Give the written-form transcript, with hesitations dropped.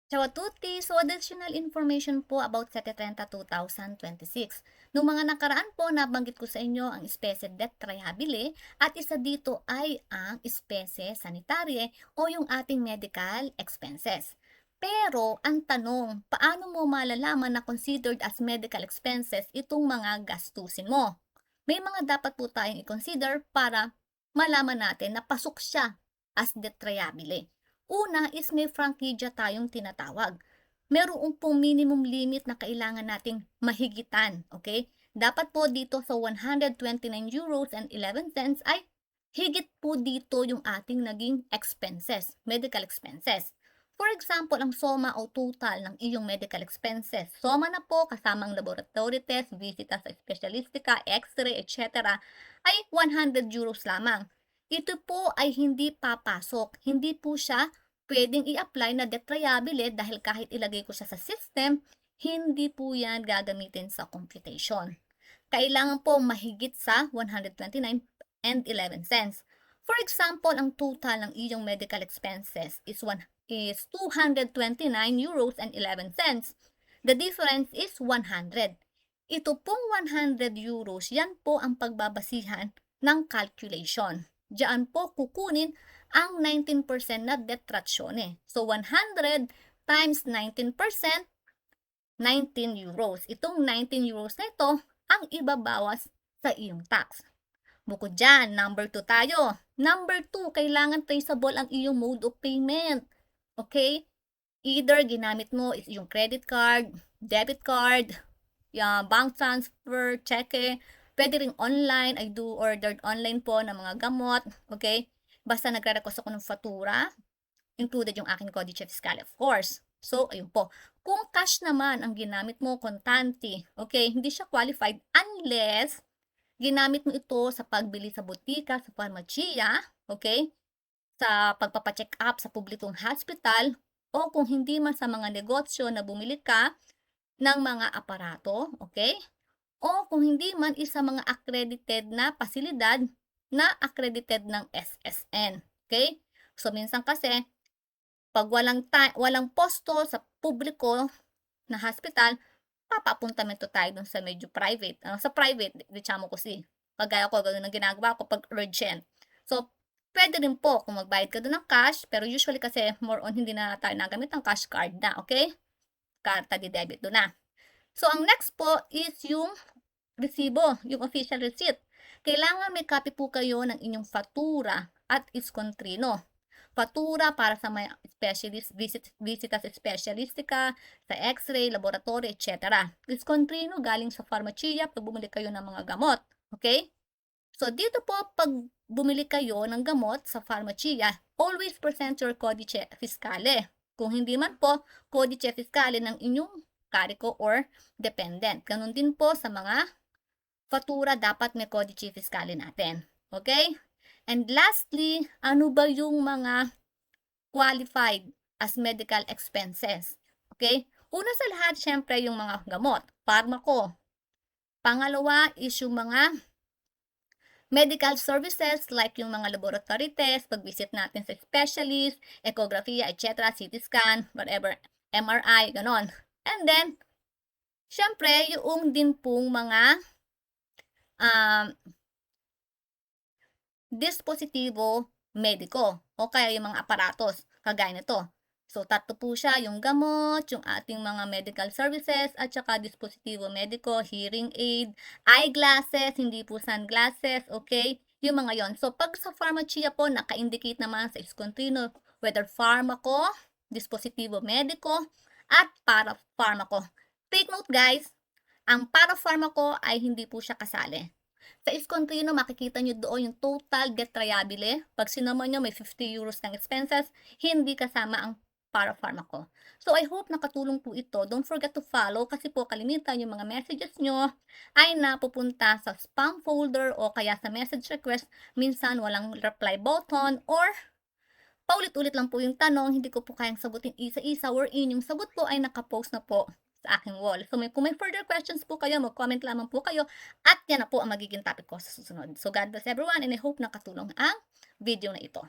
Ciao a tutti! So, additional information po about Setetrenta 2026. Noong mga nakaraan po, nabanggit ko sa inyo ang espese det triabile at isa dito ay ang espese sanitarie o yung ating medical expenses. Pero, ang tanong, paano mo malalaman na considered as medical expenses itong mga gastusin mo? May mga dapat po tayong i-consider para malaman natin na pasok siya as det triabile. Una is may frankidya tayong tinatawag. Meron pong minimum limit na kailangan nating mahigitan, okay? Dapat po dito sa 129 euros and 11 cents ay higit po dito yung ating naging expenses, medical expenses. For example, ang SOMA o total ng iyong medical expenses. SOMA na po kasamang laboratory test, visita sa specialistika, x-ray, etc. ay 100 euros lamang. Ito po ay hindi papasok. Hindi po siya pwedeng i-apply na det triabile dahil kahit ilagay ko siya sa system, hindi po yan gagamitin sa computation. Kailangan po mahigit sa 129 and 11 cents. For example, ang total ng iyong medical expenses is 229 euros and 11 cents. The difference is 100. Ito pong 100 euros, yan po ang pagbabasihan ng calculation. Diyan po kukunin ang 19% na detrazione. So, 100 times 19%, 19 euros. Itong 19 euros na ito ang ibabawas sa iyong tax. Bukod dyan, number 2 tayo. Number 2, kailangan traceable ang iyong mode of payment. Okay? Either ginamit mo is yung credit card, debit card, yung bank transfer, cheque. Pwede rin online. I do ordered online po ng mga gamot. Okay? Basta nagre-request ako ng fatura, included yung aking codice fiscale, of course. So, ayun po. Kung cash naman ang ginamit mo, kontante, okay, hindi siya qualified unless ginamit mo ito sa pagbili sa butika, sa farmaciya, okay, sa pagpapacheck up sa publikong hospital, o kung hindi man sa mga negosyo na bumili ka ng mga aparato, okay, o kung hindi man isa mga accredited na pasilidad na accredited ng SSN, okay? So, minsan kasi, pag walang posto sa publiko na hospital, papapuntamento tayo dun sa medyo private. Sa private, diciamo così. Kagaya ko, ganun ang ginagawa ko pag urgent. So, pwede rin po kung magbayad ka doon ng cash, pero usually kasi more on hindi na tayo nagamit ang cash card na, okay? Karta di debit doon na. So, ang next po is yung resibo, yung official receipt. Kailangan may copy po kayo ng inyong fatura at iskontrino. Fatura para sa mga specialist, visita sa specialistika, sa x-ray, laboratory, etc. Iskontrino galing sa farmaciya pag bumili kayo ng mga gamot. Okay? So, dito po, pag bumili kayo ng gamot sa farmaciya, always present your codice fiscale. Kung hindi man po, codice fiscale ng inyong kariko or dependent. Ganun din po sa mga fatura, dapat may codice fiscale natin. Okay? And lastly, ano ba yung mga qualified as medical expenses? Okay? Una sa lahat, syempre yung mga gamot, pharmaco. Pangalawa is yung mga medical services like yung mga laboratory test, pag-visit natin sa specialist, ecography, etc., CT scan, whatever, MRI, ganon. And then, syempre, yung din pong mga dispositibo mediko o kaya yung mga aparatos kagaya nito. So, tatlo po siya, yung gamot, yung ating mga medical services, at saka dispositibo mediko, hearing aid, eyeglasses, hindi po sunglasses, okay? Yung mga yon. So, pag sa farmacia po, naka-indicate naman sa iskontrino, whether pharmaco, dispositibo mediko, at para-pharmaco. Take note guys, ang para-pharmaco ay hindi po siya kasali. Sa iskontrino, makikita nyo doon yung total get triabile. Pag sinama nyo, may 50 euros ng expenses, hindi kasama ang para-pharmaco. So, I hope nakatulong po ito. Don't forget to follow kasi po kalimitan yung mga messages nyo ay napupunta sa spam folder o kaya sa message request. Minsan, walang reply button or paulit-ulit lang po yung tanong, hindi ko po kayang sagutin isa-isa wherein yung sagot po ay nakapost na po sa aking wall. So, kung may further questions po kayo, mag-comment lamang po kayo at yan na po ang magiging topic ko sa susunod. So, God bless everyone and I hope nakatulong ang video na ito.